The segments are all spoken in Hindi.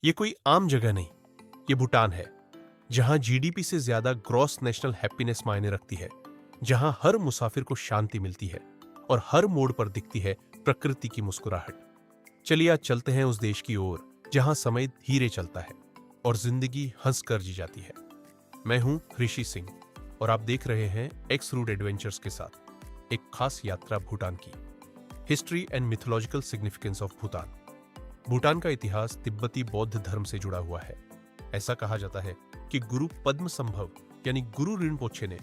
ये कोई आम जगह नहीं, ये भूटान है, जहां जीडीपी से ज्यादा ग्रॉस नेशनल हैप्पीनेस मायने रखती है, जहां हर मुसाफिर को शांति मिलती है और हर मोड़ पर दिखती है प्रकृति की मुस्कुराहट। चलिए आज चलते हैं उस देश की ओर जहां समय धीरे चलता है और जिंदगी हंस कर जी जाती है। मैं हूं ऋषि सिंह और आप देख रहे हैं एक्स रूट एडवेंचर्स के साथ एक खास यात्रा भूटान की। History and mythological significance of Bhutan. Bhutan का इतिहास तिब्बती बौद्ध धर्म से जुड़ा हुआ है। ऐसा कहा जाता है कि गुरु पद्म संभव यानी गुरु रिनपोछे ने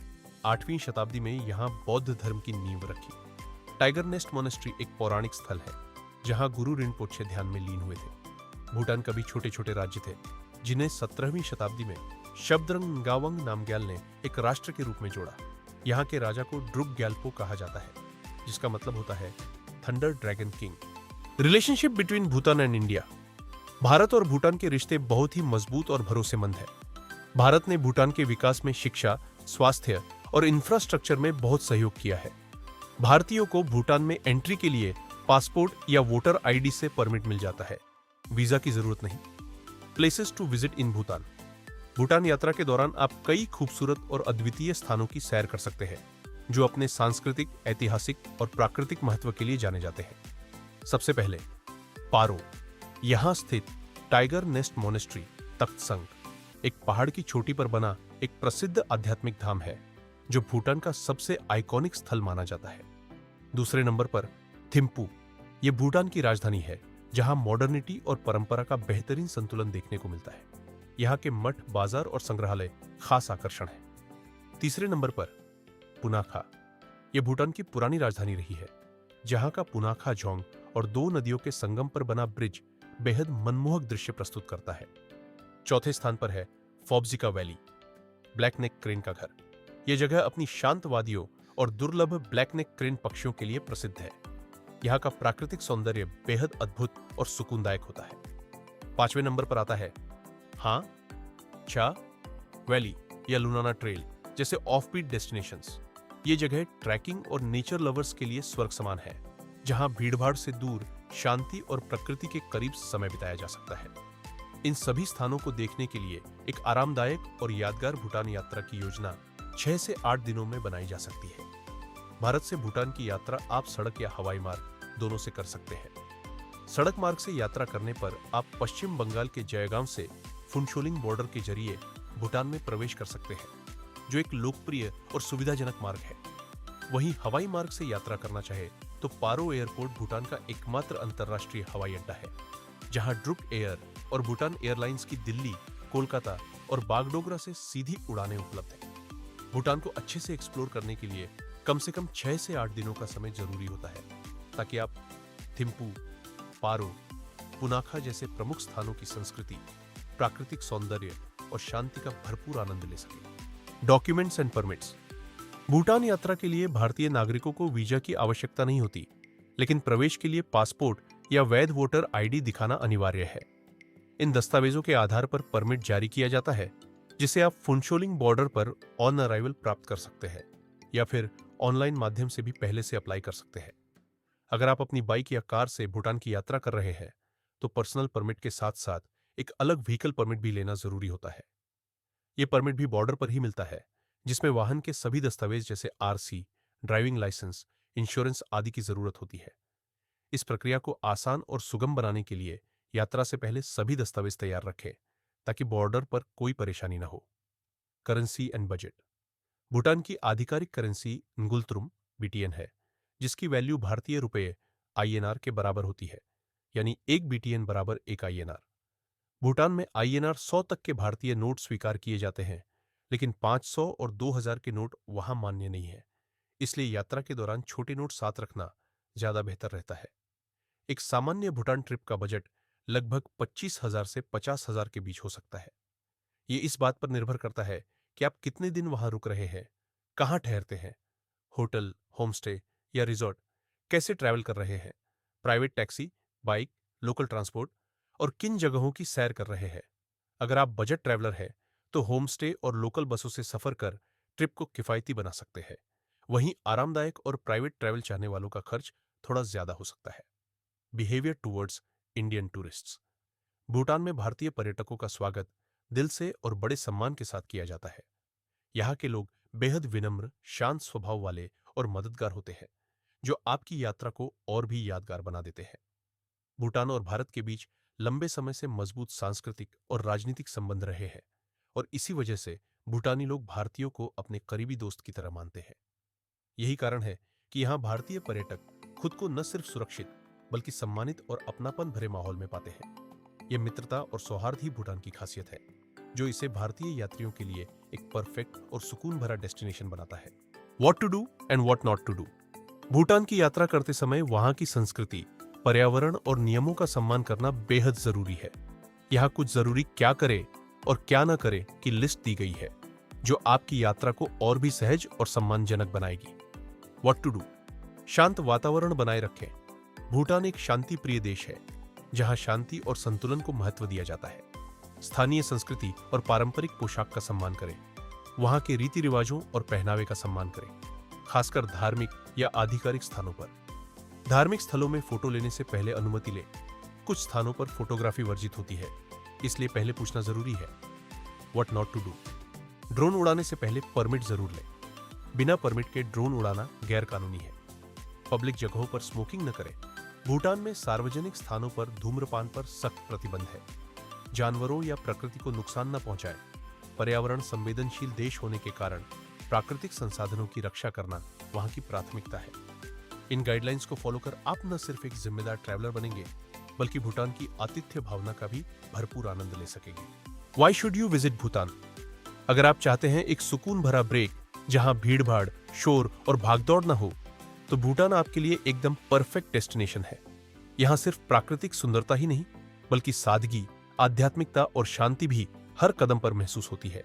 8वीं शताब्दी में यहां बौद्ध धर्म की नींव रखी। टाइगर नेस्ट मोनेस्ट्री एक पौराणिक स्थल है जहां गुरु रिनपोछे ध्यान में लीन हुए थे। भूटान कभी छोटे छोटे राज्य थे जिन्हें 17वीं शताब्दी में शब्द्रंग नगावंग नामग्याल ने एक राष्ट्र के रूप में जोड़ा। यहाँ के राजा को ड्रुक ग्याल्पो कहा जाता है, जिसका मतलब होता है thunder dragon king. Relationship between Bhutan and India. Bharat और भूटान के रिश्ते बहुत ही मजबूत और भरोसेमंद है। भारत ने भूटान के विकास में शिक्षा, स्वास्थ्य और इंफ्रास्ट्रक्चर में बहुत सहयोग किया है। भारतीयों को भूटान में एंट्री के लिए पासपोर्ट या वोटर आईडी से परमिट मिल जाता है, वीजा की जरूरत नहीं। Places to visit in Bhutan. Bhutan यात्रा के दौरान आप कई खूबसूरत और अद्वितीय स्थानों की सैर कर सकते हैं जो अपने सांस्कृतिक, ऐतिहासिक और प्राकृतिक महत्व के लिए जाने जाते हैं। सबसे पहले पारो, यहां स्थित टाइगर नेस्ट मोनेस्ट्री तख्तसंग एक पहाड़ की चोटी पर बना एक प्रसिद्ध आध्यात्मिक धाम है जो भूटान का सबसे आइकॉनिक स्थल माना जाता है। दूसरे नंबर पर थिम्पू, यह भूटान की राजधानी है जहां मॉडर्निटी और परंपरा का बेहतरीन संतुलन देखने को मिलता है। यहाँ के मठ, बाजार और संग्रहालय खास आकर्षण है। तीसरे नंबर पर पुनाखा, यह भूटान की पुरानी राजधानी रही है जहां का पुनाखा झोंग और दो नदियों के संगम पर बना ब्रिज बेहद मनमोहक दृश्य प्रस्तुत करता है। चौथे स्थान पर है फोब्जिका वैली, ब्लैक नेक क्रेन का घर। यह जगह अपनी शांत वादियों और दुर्लभ ब्लैक नेक क्रेन पक्षियों के लिए प्रसिद्ध है। यहाँ का प्राकृतिक सौंदर्य बेहद अद्भुत और सुकूनदायक होता है। पांचवें नंबर पर आता है हाँ चा वैली या लुनाना ट्रेल जैसे ऑफबीट डेस्टिनेशंस। ये जगह ट्रैकिंग और नेचर लवर्स के लिए स्वर्ग समान है, जहां भीड़भाड़ से दूर शांति और प्रकृति के करीब समय बिताया जा सकता है। इन सभी स्थानों को देखने के लिए एक आरामदायक और यादगार भूटान यात्रा की योजना 6 से 8 दिनों में बनाई जा सकती है। भारत से भूटान की यात्रा आप सड़क या हवाई मार्ग दोनों से कर सकते हैं। सड़क मार्ग से यात्रा करने पर आप पश्चिम बंगाल के जयगांव से फुनशोलिंग बॉर्डर के जरिए भूटान में प्रवेश कर सकते हैं, जो एक लोकप्रिय और सुविधाजनक मार्ग है। वहीं हवाई मार्ग से यात्रा करना चाहे तो पारो एयरपोर्ट भूटान का एकमात्र अंतर्राष्ट्रीय हवाई अड्डा है, जहां ड्रुक एयर और भूटान एयरलाइंस की दिल्ली, कोलकाता और बागडोगरा से सीधी उड़ानें उपलब्ध हैं। भूटान को अच्छे से एक्सप्लोर करने के लिए कम से कम 6 से 8 दिनों का समय जरूरी होता है, ताकि आप थिम्पू, पारो, पुनाखा जैसे प्रमुख स्थानों की संस्कृति, प्राकृतिक सौंदर्य और शांति का भरपूर आनंद ले सकें। Documents and permits. भूटान यात्रा के लिए भारतीय नागरिकों को वीजा की आवश्यकता नहीं होती, लेकिन प्रवेश के लिए पासपोर्ट या वैध वोटर आईडी दिखाना अनिवार्य है। इन दस्तावेजों के आधार पर परमिट जारी किया जाता है, जिसे आप फुनशोलिंग बॉर्डर पर ऑन अराइवल प्राप्त कर सकते हैं या फिर ऑनलाइन माध्यम से भी पहले से अप्लाई कर सकते हैं। अगर आप अपनी बाइक या कार से भूटान की यात्रा कर रहे हैं तो पर्सनल परमिट के साथ साथ एक अलग व्हीकल परमिट भी लेना जरूरी होता है। यह परमिट भी बॉर्डर पर ही मिलता है, जिसमें वाहन के सभी दस्तावेज जैसे आरसी, ड्राइविंग लाइसेंस, इंश्योरेंस आदि की जरूरत होती है। इस प्रक्रिया को आसान और सुगम बनाने के लिए यात्रा से पहले सभी दस्तावेज तैयार रखें, ताकि बॉर्डर पर कोई परेशानी न हो। Currency and budget. भूटान की आधिकारिक करेंसी ngulltrum बीटीएन है, जिसकी वैल्यू भारतीय रुपये आईएनआर के बराबर होती है, यानी 1 बीटीएन बराबर 1 आईएनआर। भूटान में आईएनआर 100 तक के भारतीय नोट स्वीकार किए जाते हैं, लेकिन 500 और 2000 के नोट वहां मान्य नहीं है। इसलिए यात्रा के दौरान छोटे नोट साथ रखना ज्यादा बेहतर रहता है। एक सामान्य भूटान ट्रिप का बजट लगभग 25,000 से 50,000 के बीच हो सकता है। ये इस बात पर निर्भर करता है कि आप कितने दिन वहां रुक रहे हैं, कहाँ ठहरते हैं, होटल, होमस्टे या रिजॉर्ट, कैसे ट्रैवल कर रहे हैं, private taxi, bike, local transport और किन जगहों की सैर कर रहे हैं। अगर आप बजट ट्रैवलर हैं तो होमस्टे और लोकल बसों से सफर कर ट्रिप को किफायती बना सकते हैं। वहीं आरामदायक और प्राइवेट ट्रैवल चाहने वालों का खर्च थोड़ा ज्यादा हो सकता है। Behaviour towards Indian tourists. Bhutan में भारतीय पर्यटकों का स्वागत दिल से और बड़े सम्मान के साथ किया जाता है। यहाँ के लोग बेहद विनम्र, शांत स्वभाव वाले और मददगार होते हैं, जो आपकी यात्रा को और भी यादगार बना देते हैं। भूटान और भारत के बीच लंबे समय से मजबूत सांस्कृतिक और राजनीतिक संबंध रहे हैं, और इसी वजह से भूटानी लोग भारतीयों को अपने करीबी दोस्त की तरह मानते हैं। यही कारण है कि यहाँ भारतीय पर्यटक खुद को न सिर्फ सुरक्षित बल्कि सम्मानित और अपनापन भरे माहौल में पाते हैं। यह मित्रता और सौहार्द ही भूटान की खासियत है, जो इसे भारतीय यात्रियों के लिए एक परफेक्ट और सुकून भरा डेस्टिनेशन बनाता है। What to do and what not to do। Bhutan की यात्रा करते समय वहां की संस्कृति, पर्यावरण और नियमों का सम्मान करना बेहद जरूरी है। यहाँ कुछ जरूरी क्या करे और क्या न करे की लिस्ट दी गई है, जो आपकी यात्रा को और भी सहज और सम्मानजनक बनाएगी। What to do। शांत वातावरण बनाए रखें। भूटान एक शांति प्रिय देश है, जहां शांति और संतुलन को महत्व दिया जाता है। स्थानीय संस्कृति और पारंपरिक पोशाक का सम्मान करें। वहां के रीति रिवाजों और पहनावे का सम्मान करें, खासकर धार्मिक या आधिकारिक स्थानों पर। धार्मिक स्थलों में फोटो लेने से पहले अनुमति लें। कुछ स्थानों पर फोटोग्राफी वर्जित होती है, इसलिए पहले पूछना जरूरी है। What not to do. Drone उड़ाने से पहले परमिट जरूर लें। बिना परमिट के ड्रोन उड़ाना गैर कानूनी है। पब्लिक जगहों पर स्मोकिंग न करें। भूटान में सार्वजनिक स्थानों पर धूम्रपान पर सख्त प्रतिबंध है। जानवरों या प्रकृति को नुकसान न पहुंचाएं। पर्यावरण संवेदनशील देश होने के कारण प्राकृतिक संसाधनों की रक्षा करना वहां की प्राथमिकता है। इन गाइडलाइंस को फॉलो कर आप न सिर्फ एक जिम्मेदार ट्रैवलर बनेंगे, बल्कि भूटान की आतिथ्य भावना का भी भरपूर आनंद ले सकेंगे। Why should you visit Bhutan? अगर आप चाहते हैं एक सुकून भरा ब्रेक जहां भीड़ भाड़, शोर और भागदौड़ न हो, तो भूटान आपके लिए एकदम परफेक्ट डेस्टिनेशन है। यहाँ सिर्फ प्राकृतिक सुंदरता ही नहीं, बल्कि सादगी, आध्यात्मिकता और शांति भी हर कदम पर महसूस होती है।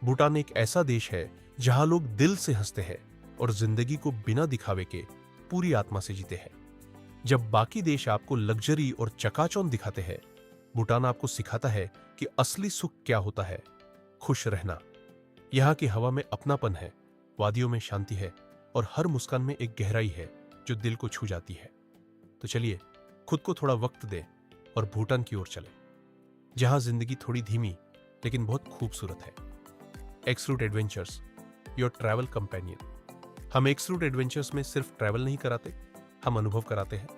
भूटान एक ऐसा देश है जहां लोग दिल से हंसते हैं और जिंदगी को बिना दिखावे के पूरी आत्मा से जीते हैं। जब बाकी देश आपको लग्जरी और चकाचौंध दिखाते हैं, भूटान आपको सिखाता है कि असली सुख क्या होता है। खुश रहना। यहाँ की हवा में अपनापन है, वादियों में शांति है और हर मुस्कान में एक गहराई है जो दिल को छू जाती है। तो चलिए खुद को थोड़ा वक्त दें और भूटान की ओर चलें, जहां जिंदगी थोड़ी धीमी लेकिन बहुत खूबसूरत है। एक्सरूट एडवेंचर्स, योर ट्रैवल कंपेनियन। हम एक्सरूट एडवेंचर्स में सिर्फ ट्रैवल नहीं कराते, हम अनुभव कराते हैं।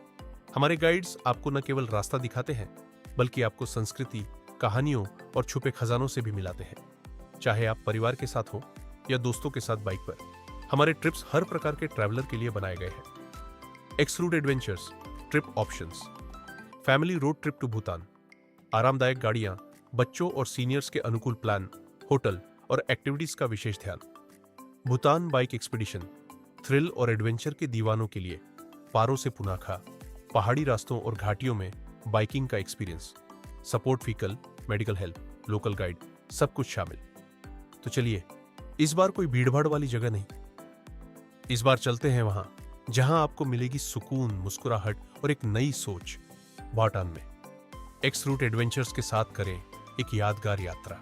हमारे गाइड्स आपको न केवल रास्ता दिखाते हैं, बल्कि आपको संस्कृति, कहानियों और छुपे खजानों से भी मिलाते हैं। चाहे आप परिवार के साथ हो या दोस्तों के साथ बाइक पर, हमारे ट्रिप्स हर प्रकार के ट्रैवलर के लिए बनाए गए हैं। एक्सरूट adventures trip options. Family road trip to Bhutan. आरामदायक गाड़ियां, बच्चों और सीनियर्स के अनुकूल प्लान, होटल और एक्टिविटीज का विशेष ध्यान। Bhutan bike expedition. थ्रिल और एडवेंचर के दीवानों के लिए पारो से पुनाखा, पहाड़ी रास्तों और घाटियों में बाइकिंग का experience. Support vehicle, medical help, local guide, सब कुछ शामिल। तो चलिए, इस बार कोई भीड़भाड़ वाली जगह नहीं, इस बार चलते हैं वहां जहां आपको मिलेगी सुकून, मुस्कुराहट और एक नई सोच। भूटान में एक्सरूट एडवेंचर्स के साथ करें एक यादगार यात्रा।